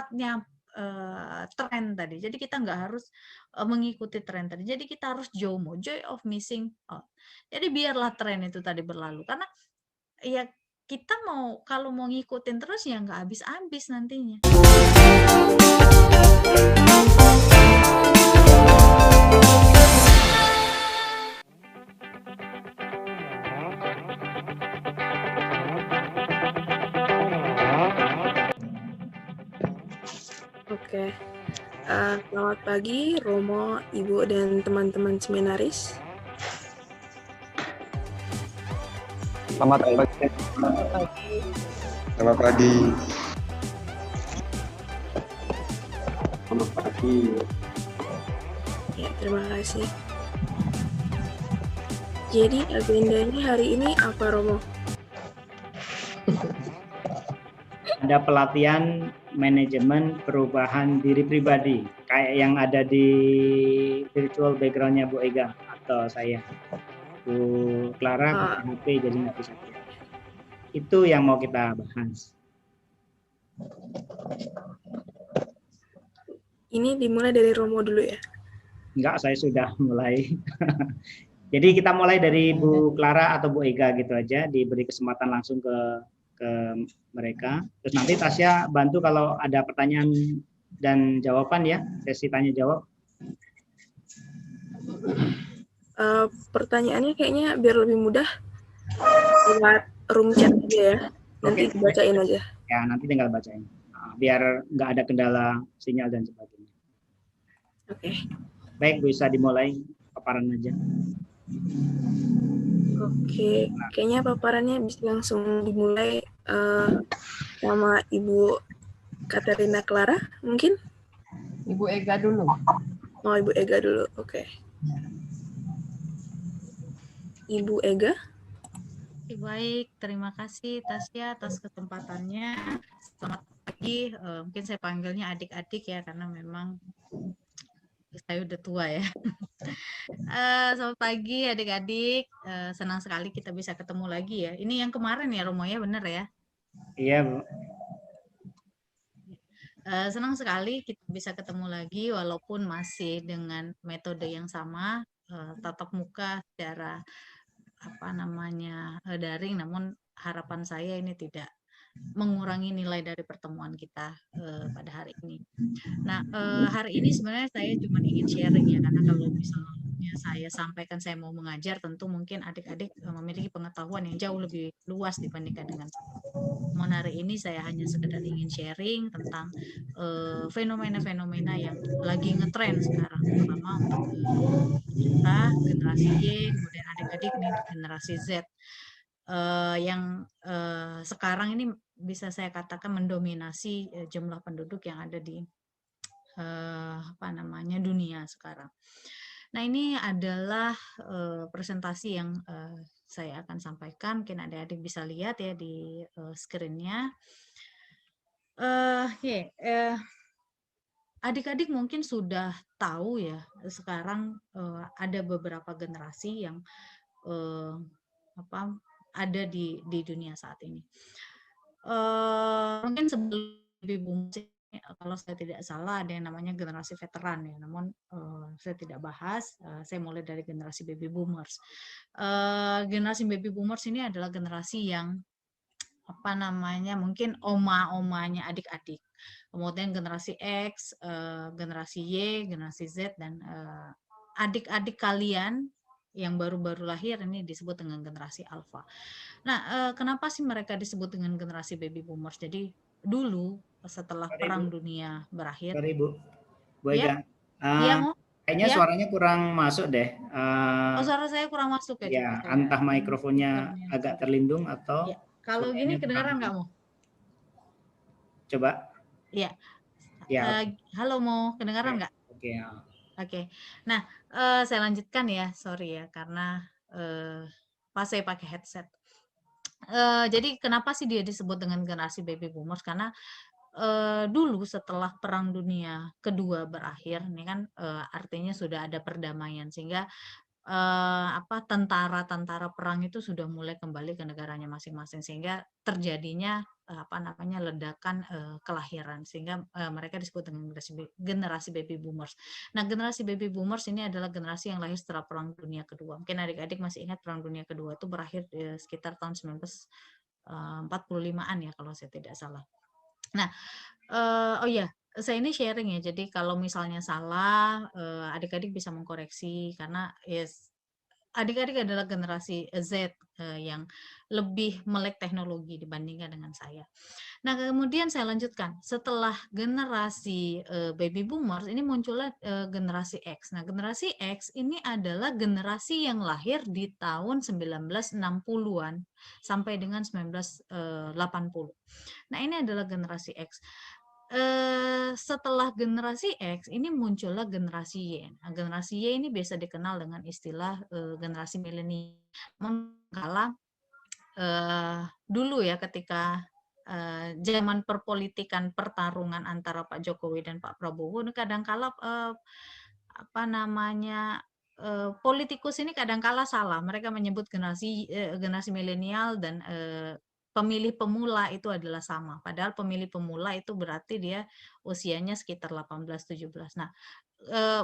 cepatnya tren tadi. Jadi kita nggak harus mengikuti tren tadi. Jadi kita harus JOMO, joy of missing out. Jadi biarlah tren itu tadi berlalu. Karena ya kita kalau mau ngikutin terus ya nggak habis-habis nantinya. Oke. Selamat pagi, Romo, Ibu, dan teman-teman seminaris. Selamat pagi. Selamat pagi. Selamat pagi. Ya, terima kasih. Jadi agendanya hari ini apa, Romo? Ada pelatihan manajemen perubahan diri pribadi, kayak yang ada di virtual background-nya Bu Ega atau saya. Bu Clara pakai HP jadi nggak bisa lihat. Itu yang mau kita bahas. Ini dimulai dari Romo dulu ya? Enggak, saya sudah mulai. Jadi kita mulai dari Bu Clara atau Bu Ega gitu aja, diberi kesempatan langsung ke mereka. Terus nanti Tasya bantu kalau ada pertanyaan dan jawaban ya, sesi tanya jawab. Pertanyaannya kayaknya biar lebih mudah lewat room chat aja ya. Nanti dibacain aja. Ya, nanti tinggal bacain. Biar nggak ada kendala sinyal dan sebagainya. Oke. Baik, bisa dimulai paparan aja. Oke, kayaknya paparannya bisa langsung dimulai sama Ibu Katerina Clara, mungkin? Ibu Ega dulu. Oh, Ibu Ega dulu, oke. Ibu Ega? Baik, terima kasih Tasya atas kesempatannya. Selamat pagi, mungkin saya panggilnya adik-adik ya, karena memang saya udah tua ya. Selamat pagi adik-adik, senang sekali kita bisa ketemu lagi ya. Ini yang kemarin ya Romo ya, bener ya? Iya Bu. Senang sekali kita bisa ketemu lagi walaupun masih dengan metode yang sama, tatap muka secara daring, namun harapan saya ini tidak mengurangi nilai dari pertemuan kita pada hari ini. Nah, hari ini sebenarnya saya cuma ingin sharing ya, karena kalau misalnya saya sampaikan saya mau mengajar, tentu mungkin adik-adik memiliki pengetahuan yang jauh lebih luas dibandingkan dengan namun hari ini saya hanya sekedar ingin sharing tentang fenomena-fenomena yang lagi ngetren sekarang, terutama untuk kita generasi Y, kemudian adik-adik nih generasi Z yang sekarang ini bisa saya katakan mendominasi jumlah penduduk yang ada di dunia sekarang. Nah, ini adalah presentasi yang saya akan sampaikan. Mungkin adik-adik bisa lihat ya di screen-nya. Adik-adik mungkin sudah tahu ya, sekarang ada beberapa generasi yang ada di dunia saat ini. Mungkin sebelum baby boomers, kalau saya tidak salah ada yang namanya generasi veteran ya, namun saya tidak bahas. Saya mulai dari generasi baby boomers. Generasi baby boomers ini adalah generasi yang mungkin oma-omanya adik-adik. Kemudian generasi X, generasi Y, generasi Z, dan adik-adik kalian yang baru-baru lahir ini disebut dengan generasi alpha. Nah, kenapa sih mereka disebut dengan generasi baby boomers? Jadi dulu setelah Perang Dunia berakhir. Sorry Bu, Bu Ya, Ega. Kayaknya suaranya kurang masuk deh. Suara saya kurang masuk ya? Ya, entah mikrofonnya agak terlindung atau. Ya. Kalau gini kedengaran nggak Mo? Coba. Iya. Ya. Halo Mo, kedengaran nggak? Oke. Oke. Nah, saya lanjutkan ya. Sorry ya, karena pas saya pakai headset. Jadi kenapa sih dia disebut dengan generasi baby boomers? Karena dulu setelah Perang Dunia Kedua berakhir, ini kan artinya sudah ada perdamaian, sehingga tentara-tentara perang itu sudah mulai kembali ke negaranya masing-masing, sehingga terjadinya ledakan kelahiran, sehingga mereka disebut dengan generasi baby boomers. Nah, generasi baby boomers ini adalah generasi yang lahir setelah Perang Dunia Kedua. Mungkin adik-adik masih ingat Perang Dunia Kedua itu berakhir sekitar tahun 1945-an ya kalau saya tidak salah. Nah, oh iya, saya ini sharing ya. Jadi kalau misalnya salah, adik-adik bisa mengkoreksi karena adik-adik adalah generasi Z yang lebih melek teknologi dibandingkan dengan saya. Nah, kemudian saya lanjutkan. Setelah generasi baby boomers ini muncullah generasi X. Nah, generasi X ini adalah generasi yang lahir di tahun 1960-an sampai dengan 1980. Nah, ini adalah generasi X. Setelah generasi X ini muncullah generasi Y. Nah, generasi Y ini biasa dikenal dengan istilah generasi milenial. Kala dulu ya ketika zaman perpolitikan pertarungan antara Pak Jokowi dan Pak Prabowo, kadangkala politikus ini kadangkala salah. Mereka menyebut generasi milenial dan pemilih pemula itu adalah sama. Padahal pemilih pemula itu berarti dia usianya sekitar 18-17. Nah,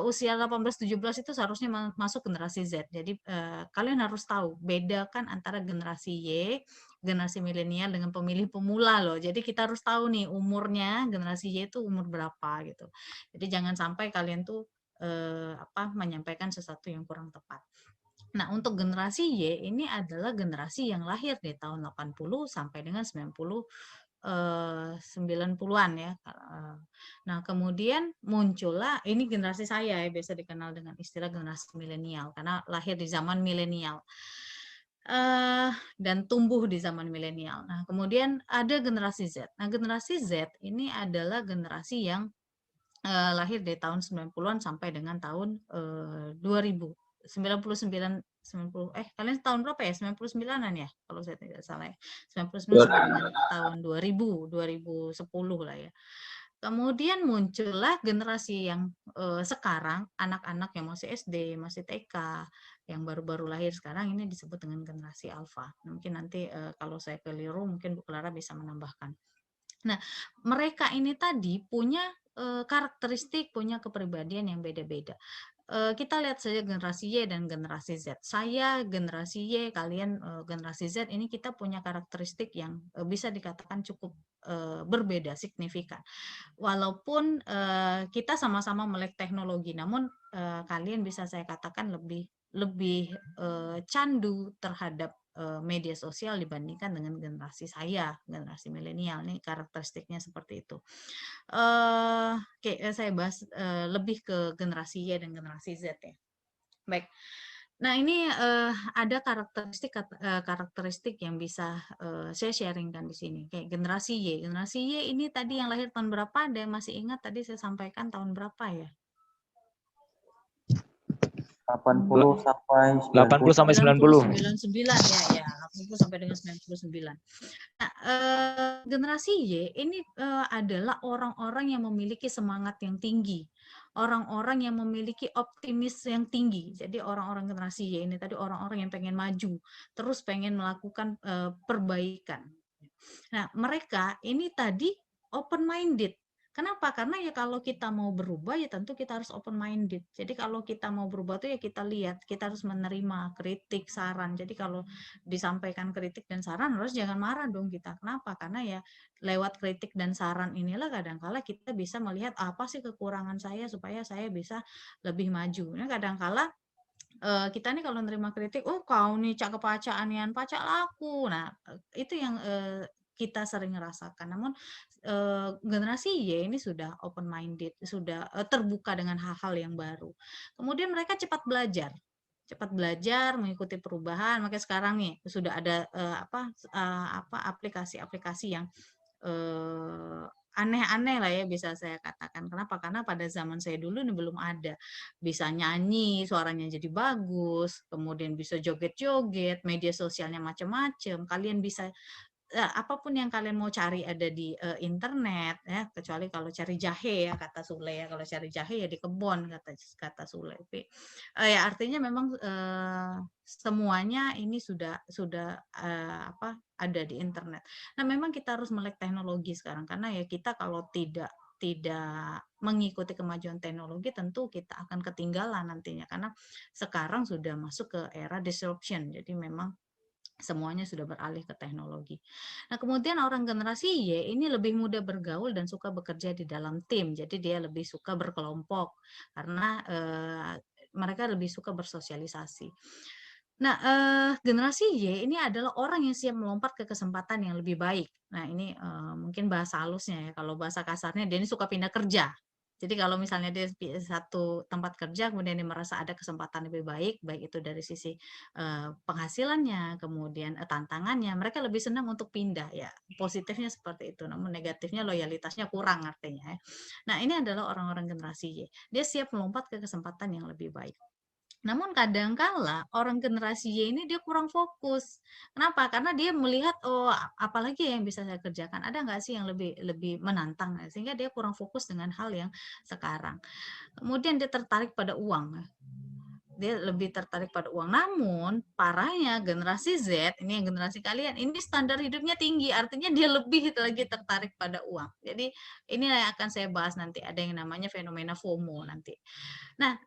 usia 18-17 itu seharusnya masuk generasi Z. Jadi kalian harus tahu bedakan antara generasi Y, generasi milenial dengan pemilih pemula loh. Jadi kita harus tahu nih umurnya generasi Y itu umur berapa gitu. Jadi jangan sampai kalian tuh menyampaikan sesuatu yang kurang tepat. Nah, untuk generasi Y ini adalah generasi yang lahir di tahun 80 sampai dengan 90-an ya. Nah, kemudian muncullah ini generasi saya ya, biasa dikenal dengan istilah generasi milenial karena lahir di zaman milenial. Dan tumbuh di zaman milenial. Nah, kemudian ada generasi Z. Nah, generasi Z ini adalah generasi yang lahir dari tahun 90-an sampai dengan tahun 2000. 90 kalian tahun berapa ya? 99-an ya kalau saya tidak salah ya. 99 sampai dengan tahun 2010 lah ya. Kemudian muncullah generasi yang sekarang anak-anak yang masih SD, masih TK, yang baru-baru lahir sekarang ini disebut dengan generasi alfa. Mungkin nanti kalau saya keliru mungkin Bu Clara bisa menambahkan. Nah, mereka ini tadi punya karakteristik, punya kepribadian yang beda-beda. Kita lihat saja generasi Y dan generasi Z. Saya generasi Y, kalian generasi Z, ini kita punya karakteristik yang bisa dikatakan cukup berbeda, signifikan. Walaupun kita sama-sama melek teknologi, namun kalian bisa saya katakan lebih candu terhadap media sosial dibandingkan dengan generasi saya, generasi milenial. Nih karakteristiknya seperti itu. Oke, saya bahas lebih ke generasi Y dan generasi Z ya. Baik. Nah, ini ada karakteristik yang bisa saya sharingkan di sini. Kayak generasi Y. Generasi Y ini tadi yang lahir tahun berapa? Ada yang masih ingat tadi saya sampaikan tahun berapa ya? 80 sampai 90 sampai 90. 99 ya, 80 sampai dengan 99. Nah, generasi Y ini adalah orang-orang yang memiliki semangat yang tinggi, orang-orang yang memiliki optimis yang tinggi. Jadi orang-orang generasi Y ini tadi orang-orang yang pengen maju, terus pengen melakukan perbaikan. Nah, mereka ini tadi open minded. Kenapa? Karena ya kalau kita mau berubah ya tentu kita harus open minded. Jadi kalau kita mau berubah tuh ya kita lihat, kita harus menerima kritik, saran. Jadi kalau disampaikan kritik dan saran harus jangan marah dong kita. Kenapa? Karena ya lewat kritik dan saran inilah kadangkala kita bisa melihat apa sih kekurangan saya supaya saya bisa lebih maju. Nah, kadangkala kita nih kalau nerima kritik, oh kau nih cakep pacaan pacak laku. Nah, itu yang kita sering merasakan. Namun generasi Y ini sudah open minded, sudah terbuka dengan hal-hal yang baru. Kemudian mereka cepat belajar, mengikuti perubahan. Makanya sekarang nih sudah ada aplikasi-aplikasi yang aneh-aneh lah ya bisa saya katakan. Kenapa? Karena pada zaman saya dulu ini belum ada. Bisa nyanyi, suaranya jadi bagus, kemudian bisa joget-joget, media sosialnya macam-macam. Kalian bisa apapun yang kalian mau cari ada di internet ya, kecuali kalau cari jahe ya kata Sule ya, kalau cari jahe ya di kebun kata kata Sule. Tapi ya artinya memang semuanya ini sudah apa ada di internet. Nah, memang kita harus melek teknologi sekarang karena ya kita kalau tidak mengikuti kemajuan teknologi tentu kita akan ketinggalan nantinya karena sekarang sudah masuk ke era disruption. Jadi memang semuanya sudah beralih ke teknologi. Nah, kemudian orang generasi Y ini lebih mudah bergaul dan suka bekerja di dalam tim. Jadi dia lebih suka berkelompok karena mereka lebih suka bersosialisasi. Nah, generasi Y ini adalah orang yang siap melompat ke kesempatan yang lebih baik. Nah, ini mungkin bahasa halusnya ya. Kalau bahasa kasarnya dia ini suka pindah kerja. Jadi kalau misalnya dia satu tempat kerja kemudian dia merasa ada kesempatan lebih baik, baik itu dari sisi penghasilannya, kemudian tantangannya, mereka lebih senang untuk pindah ya. Positifnya seperti itu, namun negatifnya loyalitasnya kurang artinya ya. Nah, ini adalah orang-orang generasi Y. Dia siap melompat ke kesempatan yang lebih baik. Namun kadangkala orang generasi Y ini dia kurang fokus. Kenapa? Karena dia melihat, oh apalagi yang bisa saya kerjakan, ada nggak sih yang lebih lebih menantang, sehingga dia kurang fokus dengan hal yang sekarang. Kemudian dia tertarik pada uang. Dia lebih tertarik pada uang. Namun parahnya generasi Z, ini yang generasi kalian, ini standar hidupnya tinggi, artinya dia lebih lagi tertarik pada uang. Jadi ini yang akan saya bahas nanti, ada yang namanya fenomena FOMO nanti. Nah,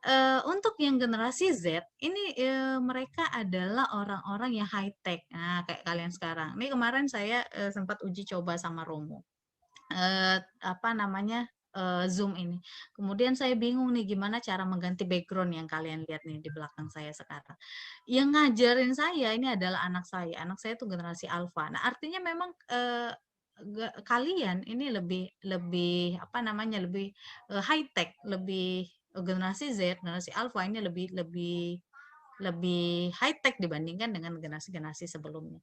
untuk yang generasi Z, ini mereka adalah orang-orang yang high tech. Nah, kayak kalian sekarang. Ini kemarin saya sempat uji coba sama Romo. Apa namanya? Zoom ini. Kemudian saya bingung nih gimana cara mengganti background yang kalian lihat nih di belakang saya sekarang. Yang ngajarin saya ini adalah anak saya. Anak saya tuh generasi alpha. Nah, artinya memang kalian ini lebih lebih apa namanya? Lebih high tech, lebih generasi Z, generasi alpha ini lebih lebih lebih high tech dibandingkan dengan generasi-generasi sebelumnya.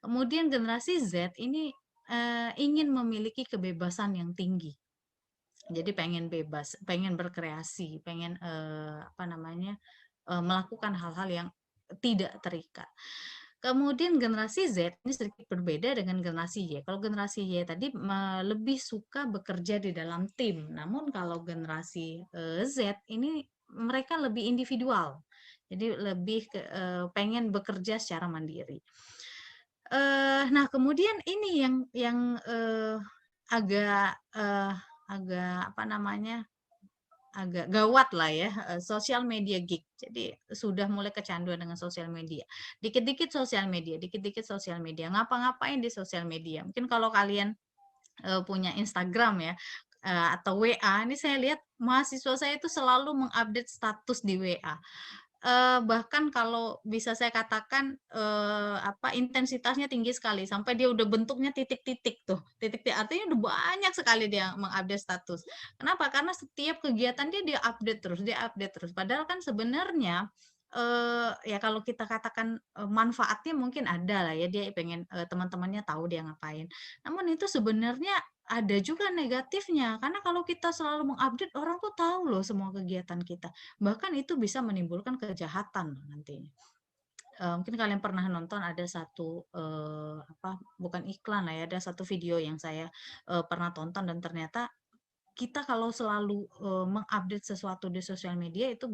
Kemudian generasi Z ini ingin memiliki kebebasan yang tinggi. Jadi pengen bebas, pengen berkreasi, pengen apa namanya? Melakukan hal-hal yang tidak terikat. Kemudian generasi Z ini sedikit berbeda dengan generasi Y. Kalau generasi Y tadi lebih suka bekerja di dalam tim. Namun kalau generasi Z ini mereka lebih individual. Jadi lebih pengen bekerja secara mandiri. Nah, kemudian ini yang agak agak apa namanya? Agak gawat lah ya, sosial media geek. Jadi sudah mulai kecanduan dengan sosial media. Dikit-dikit sosial media, dikit-dikit sosial media. Ngapa-ngapain di sosial media. Mungkin kalau kalian punya Instagram ya, atau WA, ini saya lihat mahasiswa saya itu selalu mengupdate status di WA. Bahkan kalau bisa saya katakan apa intensitasnya tinggi sekali sampai dia udah bentuknya titik-titik tuh. Titik-titik artinya udah banyak sekali dia mengupdate status. Kenapa? Karena setiap kegiatan dia update terus, dia update terus. Padahal kan sebenarnya ya kalau kita katakan manfaatnya mungkin ada lah ya dia pengen teman-temannya tahu dia ngapain. Namun itu sebenarnya ada juga negatifnya karena kalau kita selalu mengupdate orang tuh tahu loh semua kegiatan kita. Bahkan itu bisa menimbulkan kejahatan nantinya. Mungkin kalian pernah nonton ada satu apa bukan iklan lah ya, ada satu video yang saya pernah tonton dan ternyata kita kalau selalu mengupdate sesuatu di sosial media itu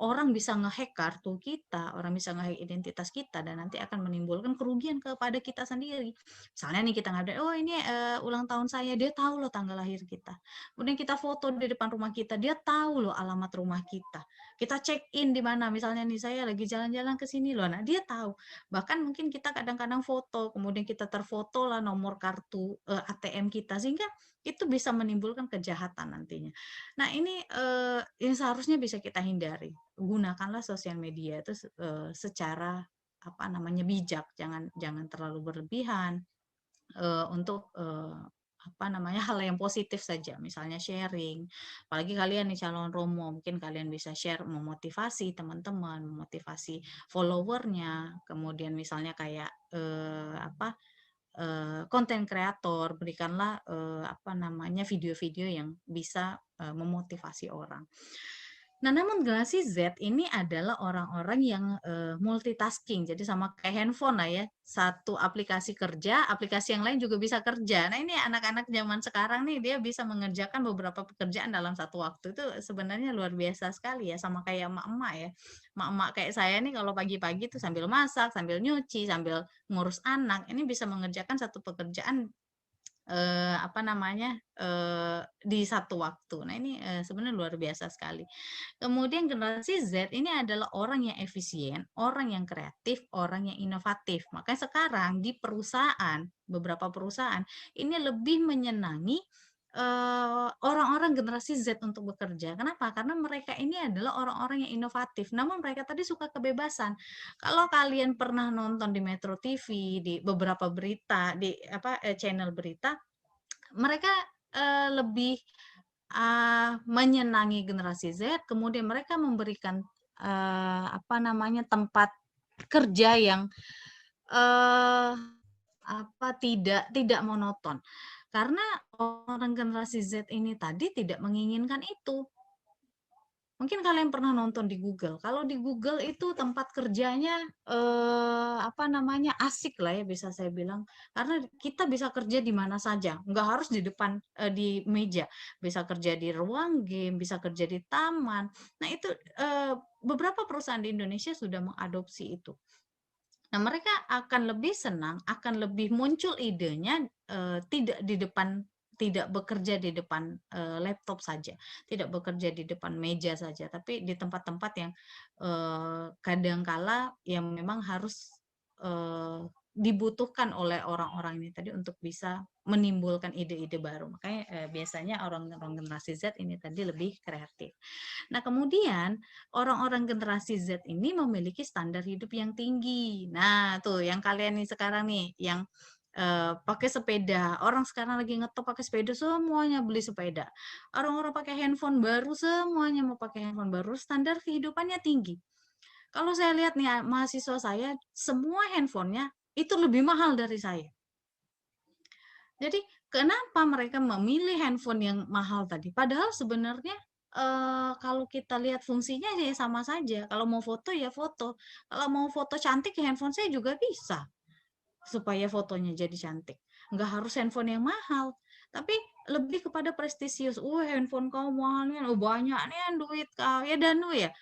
orang bisa ngehack kartu kita, orang bisa ngehack identitas kita dan nanti akan menimbulkan kerugian kepada kita sendiri. Misalnya nih kita ngupdate, oh ini ulang tahun saya, dia tahu loh tanggal lahir kita. Kemudian kita foto di depan rumah kita, dia tahu loh alamat rumah kita. Kita check in di mana, misalnya nih saya lagi jalan-jalan ke sini loh, nah dia tahu. Bahkan mungkin kita kadang-kadang foto, kemudian kita terfoto lah nomor kartu ATM kita sehingga itu bisa menimbulkan kejahatan nantinya. Nah ini yang seharusnya bisa kita hindari. Gunakanlah sosial media itu secara apa namanya bijak, jangan terlalu berlebihan untuk apa namanya hal yang positif saja, misalnya sharing. Apalagi kalian nih calon romo, mungkin kalian bisa share memotivasi teman-teman, memotivasi followernya, kemudian misalnya kayak apa konten kreator, berikanlah apa namanya video-video yang bisa memotivasi orang. Nah, namun generasi Z ini adalah orang-orang yang multitasking. Jadi sama kayak handphone lah ya. Satu aplikasi kerja, aplikasi yang lain juga bisa kerja. Nah, ini anak-anak zaman sekarang nih dia bisa mengerjakan beberapa pekerjaan dalam satu waktu. Itu sebenarnya luar biasa sekali ya, sama kayak emak-emak ya. Emak-emak kayak saya nih kalau pagi-pagi tuh sambil masak, sambil nyuci, sambil ngurus anak, ini bisa mengerjakan satu pekerjaan apa namanya, di satu waktu. Nah ini, sebenarnya luar biasa sekali. Kemudian generasi Z ini adalah orang yang efisien, orang yang kreatif, orang yang inovatif. Makanya sekarang di perusahaan, beberapa perusahaan ini lebih menyenangi orang-orang generasi Z untuk bekerja. Kenapa? Karena mereka ini adalah orang-orang yang inovatif. Namun mereka tadi suka kebebasan. Kalau kalian pernah nonton di Metro TV, di beberapa berita, di apa channel berita, mereka lebih menyenangi generasi Z, kemudian mereka memberikan apa namanya tempat kerja yang tidak monoton. Karena orang generasi Z ini tadi tidak menginginkan itu. Mungkin kalian pernah nonton di Google. Kalau di Google itu tempat kerjanya apa namanya asik lah ya bisa saya bilang. Karena kita bisa kerja di mana saja, nggak harus di depan di meja. Bisa kerja di ruang game, bisa kerja di taman. Nah itu beberapa perusahaan di Indonesia sudah mengadopsi itu. Nah, mereka akan lebih senang, akan lebih muncul idenya tidak di depan, tidak bekerja di depan laptop saja, tidak bekerja di depan meja saja, tapi di tempat-tempat yang kadangkala yang memang harus dibutuhkan oleh orang-orang ini tadi untuk bisa menimbulkan ide-ide baru. Makanya biasanya orang-orang generasi Z ini tadi lebih kreatif. Nah, kemudian orang-orang generasi Z ini memiliki standar hidup yang tinggi. Nah, tuh yang kalian nih sekarang nih yang pakai sepeda. Orang sekarang lagi ngetop pakai sepeda, semuanya beli sepeda. Orang-orang pakai handphone baru, semuanya mau pakai handphone baru. Standar kehidupannya tinggi. Kalau saya lihat nih mahasiswa saya, semua handphonenya itu lebih mahal dari saya. Jadi kenapa mereka memilih handphone yang mahal tadi? Padahal sebenarnya kalau kita lihat fungsinya ya sama saja. Kalau mau foto ya foto. Kalau mau foto cantik ya handphone saya juga bisa supaya fotonya jadi cantik. Nggak harus handphone yang mahal, tapi lebih kepada prestisius. Handphone kau mahalnya, banyak nih duit kau. Ya Danu ya.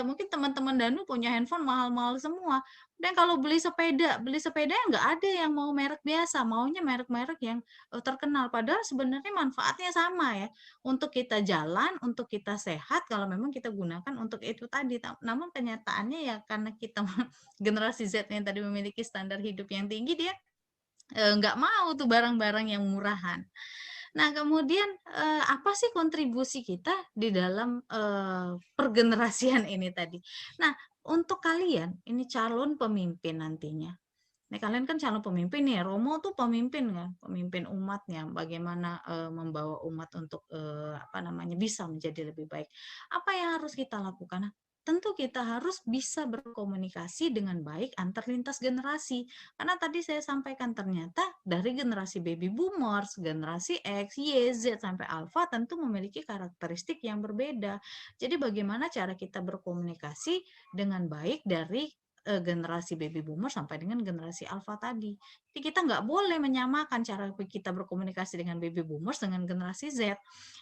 Mungkin teman-teman Danu punya handphone mahal-mahal semua. Dan kalau beli sepeda nggak ada yang mau merek biasa, maunya merek-merek yang terkenal. Padahal sebenarnya manfaatnya sama ya. Untuk kita jalan, untuk kita sehat, kalau memang kita gunakan untuk itu tadi. Namun kenyataannya ya karena kita generasi Z yang tadi memiliki standar hidup yang tinggi, dia nggak mau tuh barang-barang yang murahan. Nah, kemudian apa sih kontribusi kita di dalam pergenerasian ini tadi? Nah, untuk kalian ini calon pemimpin nantinya. Nah, kalian kan calon pemimpin ya, Romo tuh pemimpin kan, pemimpin umatnya, bagaimana membawa umat untuk apa namanya bisa menjadi lebih baik. Apa yang harus kita lakukan? Nah, tentu kita harus bisa berkomunikasi dengan baik antar lintas generasi. Karena tadi saya sampaikan ternyata dari generasi baby boomers, generasi X, Y, Z sampai alpha tentu memiliki karakteristik yang berbeda. Jadi bagaimana cara kita berkomunikasi dengan baik dari generasi baby boomer sampai dengan generasi alpha tadi. Jadi kita nggak boleh menyamakan cara kita berkomunikasi dengan baby boomers dengan generasi Z.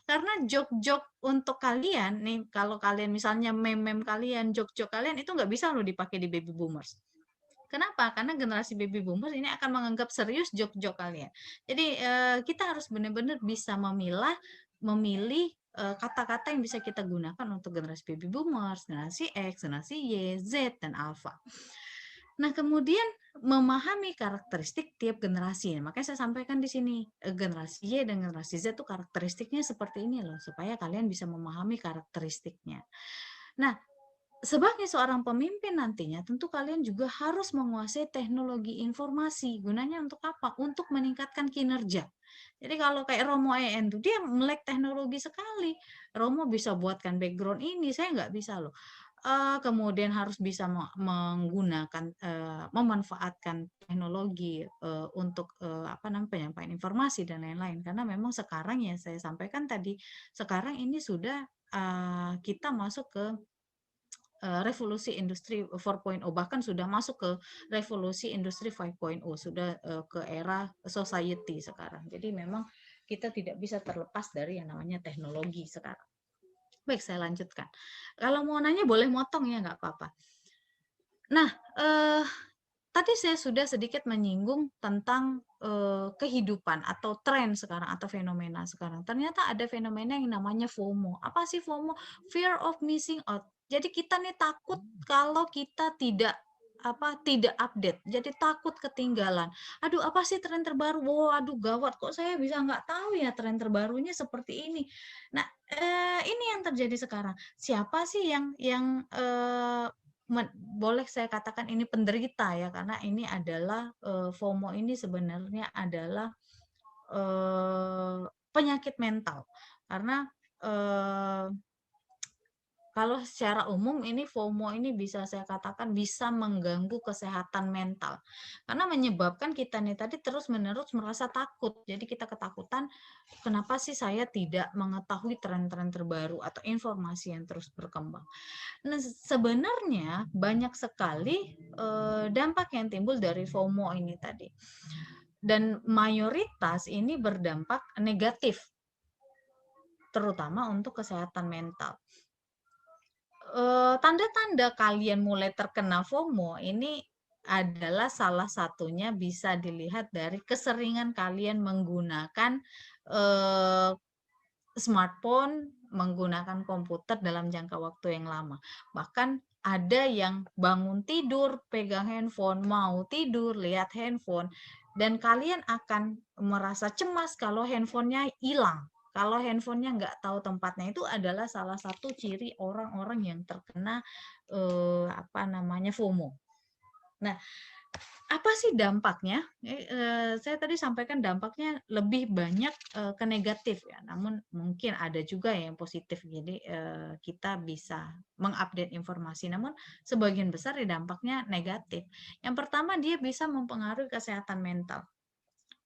Karena jok-jok untuk kalian, nih kalau kalian misalnya meme-meme kalian, jok-jok kalian itu nggak bisa loh dipakai di baby boomers. Kenapa? Karena generasi baby boomers ini akan menganggap serius jok-jok kalian. Jadi kita harus benar-benar bisa memilih kata-kata yang bisa kita gunakan untuk generasi baby boomers, generasi X, generasi Y, Z, dan alpha. Nah, kemudian memahami karakteristik tiap generasi. Makanya saya sampaikan di sini, generasi Y dan generasi Z itu karakteristiknya seperti ini loh, supaya kalian bisa memahami karakteristiknya. Nah, sebagai seorang pemimpin nantinya, tentu kalian juga harus menguasai teknologi informasi. Gunanya untuk apa? Untuk meningkatkan kinerja. Jadi kalau kayak Romo EN tuh dia melek teknologi sekali. Romo bisa buatkan background ini, saya nggak bisa loh. kemudian harus bisa menggunakan, memanfaatkan teknologi, untuk, penyampaian informasi dan lain-lain. Karena memang sekarang ya saya sampaikan tadi, sekarang ini sudah, kita masuk ke revolusi industri 4.0, bahkan sudah masuk ke revolusi industri 5.0, sudah ke era society sekarang. Jadi memang kita tidak bisa terlepas dari yang namanya teknologi sekarang. Baik, saya lanjutkan. Kalau mau nanya boleh motong ya, nggak apa-apa. Nah, tadi saya sudah sedikit menyinggung tentang kehidupan atau tren sekarang atau fenomena sekarang. Ternyata ada fenomena yang namanya FOMO. Apa sih FOMO? Fear of missing out. Jadi kita nih takut kalau kita tidak update. Jadi takut ketinggalan. Aduh, apa sih tren terbaru? Wow, aduh gawat, kok saya bisa nggak tahu ya tren terbarunya seperti ini. Nah, ini yang terjadi sekarang. Siapa sih yang boleh saya katakan ini penderita ya, karena ini adalah FOMO ini sebenarnya adalah penyakit mental. Karena kalau secara umum ini FOMO ini bisa saya katakan bisa mengganggu kesehatan mental. Karena menyebabkan kita nih tadi terus-menerus merasa takut. Jadi kita ketakutan, kenapa sih saya tidak mengetahui tren-tren terbaru atau informasi yang terus berkembang. Nah, sebenarnya banyak sekali dampak yang timbul dari FOMO ini tadi. Dan mayoritas ini berdampak negatif, terutama untuk kesehatan mental. Tanda-tanda kalian mulai terkena FOMO ini adalah salah satunya bisa dilihat dari keseringan kalian menggunakan smartphone, menggunakan komputer dalam jangka waktu yang lama. Bahkan ada yang bangun tidur, pegang handphone, mau tidur, lihat handphone, dan kalian akan merasa cemas kalau handphonenya hilang. Kalau handphonenya nggak tahu tempatnya, itu adalah salah satu ciri orang-orang yang terkena FOMO. Nah, apa sih dampaknya? Saya tadi sampaikan dampaknya lebih banyak ke negatif ya, namun mungkin ada juga yang positif. Jadi kita bisa mengupdate informasi, namun sebagian besar ya dampaknya negatif. Yang pertama, dia bisa mempengaruhi kesehatan mental.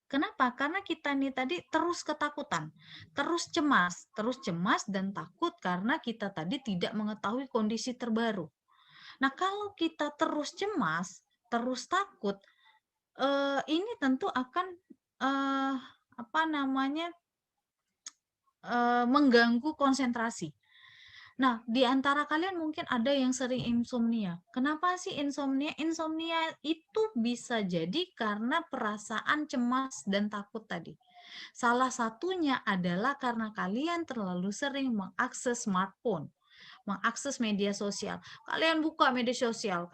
Kenapa? Karena kita nih tadi terus ketakutan, terus cemas dan takut karena kita tadi tidak mengetahui kondisi terbaru. Nah, kalau kita terus cemas, terus takut, ini tentu akan mengganggu konsentrasi. Nah, di antara kalian mungkin ada yang sering insomnia. Kenapa sih insomnia? Insomnia itu bisa jadi karena perasaan cemas dan takut tadi. Salah satunya adalah karena kalian terlalu sering mengakses smartphone, mengakses media sosial. Kalian buka media sosial,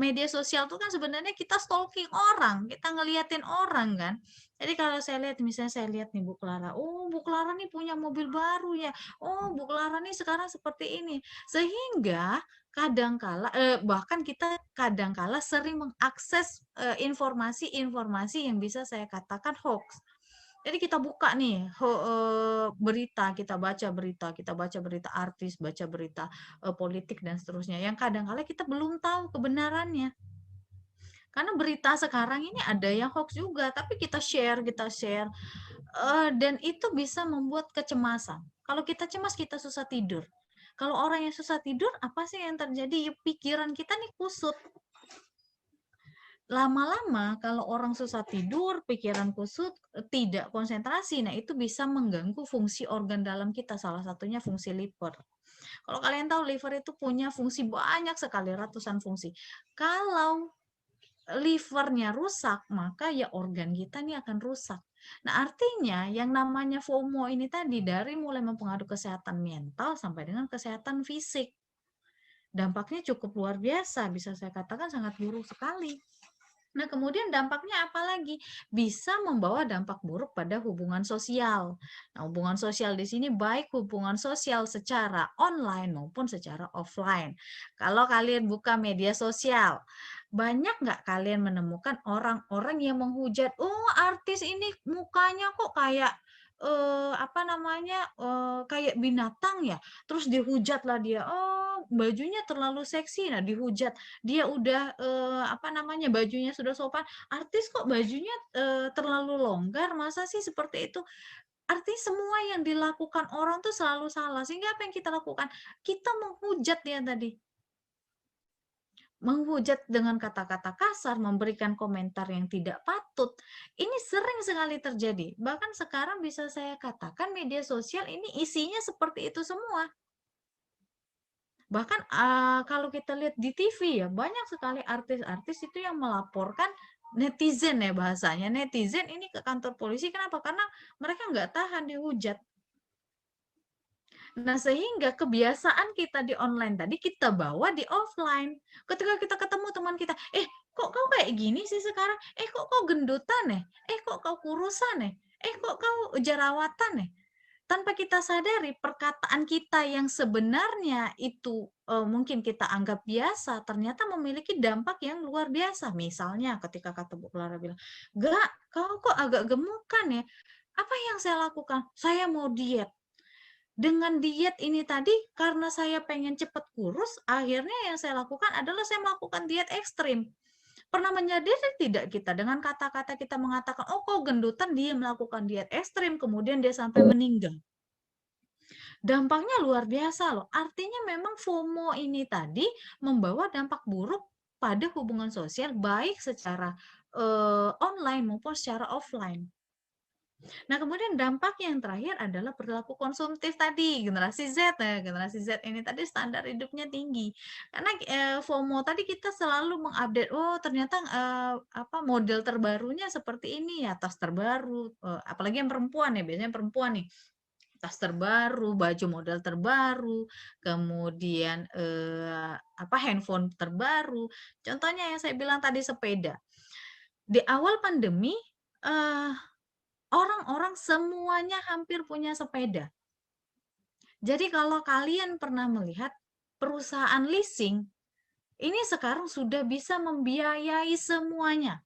media sosial itu kan sebenarnya kita stalking orang, kita ngeliatin orang kan. Jadi kalau saya lihat, misalnya saya lihat nih Bu Clara, oh Bu Clara nih punya mobil baru ya, oh Bu Clara nih sekarang seperti ini. Sehingga bahkan kita kadangkala sering mengakses informasi-informasi yang bisa saya katakan hoax. Jadi kita buka nih berita, kita baca berita artis, baca berita politik dan seterusnya. Yang kadang-kala kita belum tahu kebenarannya. Karena berita sekarang ini ada yang hoax juga, tapi kita share, dan itu bisa membuat kecemasan. Kalau kita cemas, kita susah tidur. Kalau orang yang susah tidur, apa sih yang terjadi? Ya, pikiran kita nih kusut. Lama-lama kalau orang susah tidur, pikiran kusut, tidak konsentrasi, nah itu bisa mengganggu fungsi organ dalam kita, salah satunya fungsi liver. Kalau kalian tahu liver itu punya fungsi banyak sekali, ratusan fungsi. Kalau livernya rusak, maka ya organ kita nih akan rusak. Nah, artinya yang namanya FOMO ini tadi dari mulai mempengaruhi kesehatan mental sampai dengan kesehatan fisik. Dampaknya cukup luar biasa, bisa saya katakan sangat buruk sekali. Nah, kemudian dampaknya apa lagi? Bisa membawa dampak buruk pada hubungan sosial. Nah, hubungan sosial di sini baik hubungan sosial secara online maupun secara offline. Kalau kalian buka media sosial, banyak nggak kalian menemukan orang-orang yang menghujat, oh artis ini mukanya kok kayak kayak binatang ya, terus dihujatlah dia, oh bajunya terlalu seksi, nah dihujat. Dia udah bajunya sudah sopan, artis kok bajunya terlalu longgar, masa sih seperti itu? Artinya semua yang dilakukan orang tuh selalu salah. Sehingga apa yang kita lakukan? Kita menghujat dia tadi. Menghujat dengan kata-kata kasar, memberikan komentar yang tidak patut. Ini sering sekali terjadi. Bahkan sekarang bisa saya katakan media sosial ini isinya seperti itu semua. Bahkan kalau kita lihat di TV ya, banyak sekali artis-artis itu yang melaporkan netizen ya bahasanya. Netizen ini ke kantor polisi. Kenapa? Karena mereka nggak tahan dihujat. Nah, sehingga kebiasaan kita di online tadi kita bawa di offline. Ketika kita ketemu teman kita, kok kau kayak gini sih sekarang? Kok kau gendutan ya? Kok kau kurusan ya? Kok kau jerawatan ya? Tanpa kita sadari perkataan kita yang sebenarnya itu mungkin kita anggap biasa, ternyata memiliki dampak yang luar biasa. Misalnya ketika kata Bu Clara bilang, "Gak, kau kok agak gemukan ya?" Apa yang saya lakukan? Saya mau diet. Dengan diet ini tadi, karena saya pengen cepat kurus, akhirnya yang saya lakukan adalah saya melakukan diet ekstrim. Pernah menyadari tidak kita dengan kata-kata kita mengatakan, oh kok gendutan, dia melakukan diet ekstrim, kemudian dia sampai meninggal. Dampaknya luar biasa loh. Artinya memang FOMO ini tadi membawa dampak buruk pada hubungan sosial, baik secara online maupun secara offline. Nah, kemudian dampak yang terakhir adalah perilaku konsumtif tadi, generasi Z. Nah, generasi Z ini tadi standar hidupnya tinggi. Karena FOMO tadi kita selalu mengupdate, oh ternyata model terbarunya seperti ini ya, tas terbaru, apalagi yang perempuan ya, biasanya perempuan nih. Tas terbaru, baju model terbaru, kemudian handphone terbaru. Contohnya yang saya bilang tadi sepeda. Di awal pandemi orang-orang semuanya hampir punya sepeda. Jadi kalau kalian pernah melihat perusahaan leasing, ini sekarang sudah bisa membiayai semuanya.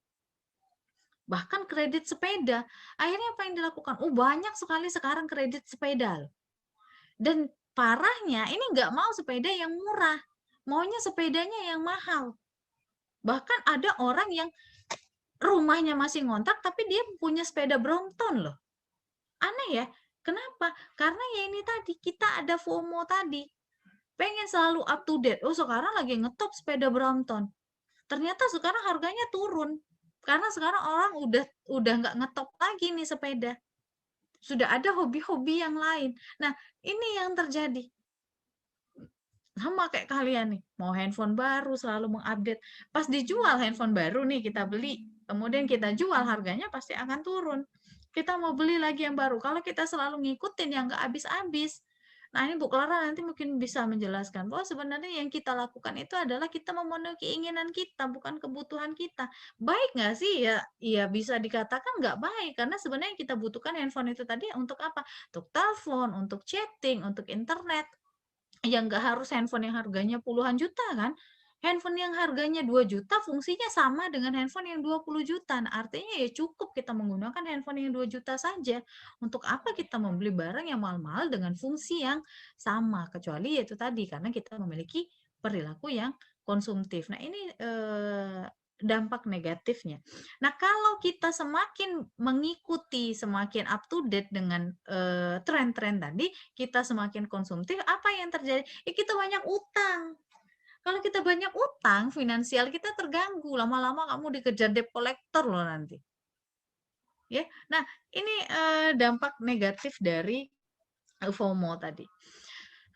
Bahkan kredit sepeda. Akhirnya apa yang dilakukan? Banyak sekali sekarang kredit sepeda. Dan parahnya ini nggak mau sepeda yang murah. Maunya sepedanya yang mahal. Bahkan ada orang yang rumahnya masih ngontrak tapi dia punya sepeda Brompton loh. Aneh ya. Kenapa? Karena ya ini tadi, kita ada FOMO tadi. Pengen selalu up to date. Oh, sekarang lagi ngetop sepeda Brompton. Ternyata sekarang harganya turun. Karena sekarang orang udah nggak ngetop lagi nih sepeda. Sudah ada hobi-hobi yang lain. Nah, ini yang terjadi. Sama kayak kalian nih, mau handphone baru selalu mengupdate. Pas dijual handphone baru nih kita beli, kemudian kita jual, harganya pasti akan turun. Kita mau beli lagi yang baru. Kalau kita selalu ngikutin yang nggak habis-habis. Nah, ini Bu Clara nanti mungkin bisa menjelaskan bahwa sebenarnya yang kita lakukan itu adalah kita memenuhi keinginan kita, bukan kebutuhan kita. Baik nggak sih? Ya bisa dikatakan nggak baik, karena sebenarnya yang kita butuhkan handphone itu tadi untuk apa? Untuk telepon, untuk chatting, untuk internet. Yang nggak harus handphone yang harganya puluhan juta kan? Handphone yang harganya 2 juta fungsinya sama dengan handphone yang 20 juta. Nah, artinya ya cukup kita menggunakan handphone yang 2 juta saja. Untuk apa kita membeli barang yang mahal-mahal dengan fungsi yang sama? Kecuali itu tadi, karena kita memiliki perilaku yang konsumtif. Nah, ini dampak negatifnya. Nah, kalau kita semakin mengikuti, semakin up to date dengan tren-tren tadi, kita semakin konsumtif, apa yang terjadi? Kita banyak utang. Kalau kita banyak utang, finansial kita terganggu. Lama-lama kamu dikejar debt collector loh nanti. Ya, nah ini dampak negatif dari FOMO tadi.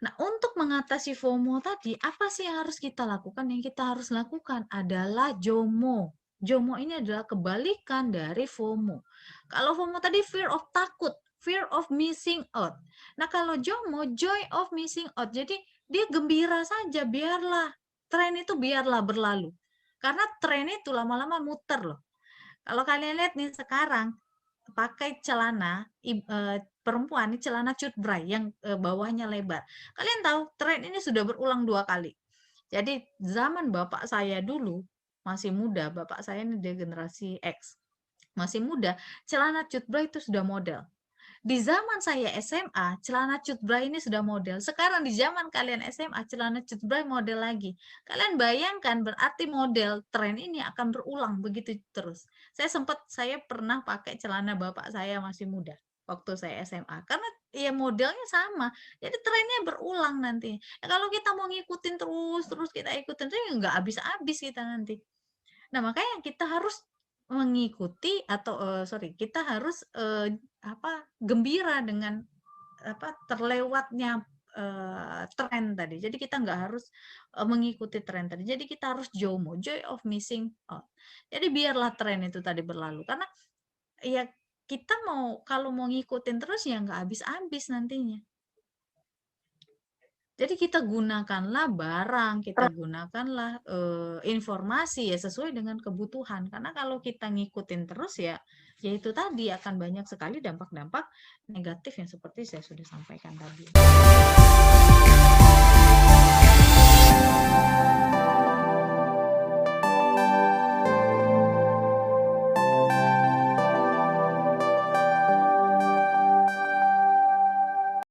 Nah, untuk mengatasi FOMO tadi, apa sih yang harus kita lakukan? Yang kita harus lakukan adalah JOMO. JOMO ini adalah kebalikan dari FOMO. Kalau FOMO tadi fear of takut, fear of missing out. Nah, kalau JOMO, joy of missing out. Jadi, dia gembira saja, biarlah. Tren itu biarlah berlalu. Karena tren itu lama-lama muter loh. Kalau kalian lihat nih sekarang, pakai celana perempuan ini celana cutbray yang bawahnya lebar. Kalian tahu tren ini sudah berulang 2 kali. Jadi zaman bapak saya dulu masih muda, bapak saya ini dia generasi X, masih muda, celana cutbray itu sudah model. di zaman saya SMA, celana cut bray ini sudah model. Sekarang di zaman kalian SMA, celana cut bray model lagi. Kalian bayangkan berarti model tren ini akan berulang begitu terus. Saya pernah pakai celana bapak saya masih muda waktu saya SMA. Karena ya modelnya sama. Jadi trennya berulang nanti. Ya, kalau kita mau ngikutin terus kita ikutin terus nggak habis-habis kita nanti. Nah, makanya kita harus mengikuti atau kita harus gembira dengan terlewatnya tren tadi. Jadi kita nggak harus mengikuti tren tadi. Jadi kita harus JOMO, joy of missing out. Jadi biarlah tren itu tadi berlalu karena ya kita kalau mau ngikutin terus ya nggak habis-habis nantinya. Jadi kita gunakanlah barang, kita gunakanlah informasi ya sesuai dengan kebutuhan. Karena kalau kita ngikutin terus ya itu tadi akan banyak sekali dampak-dampak negatif yang seperti saya sudah sampaikan tadi.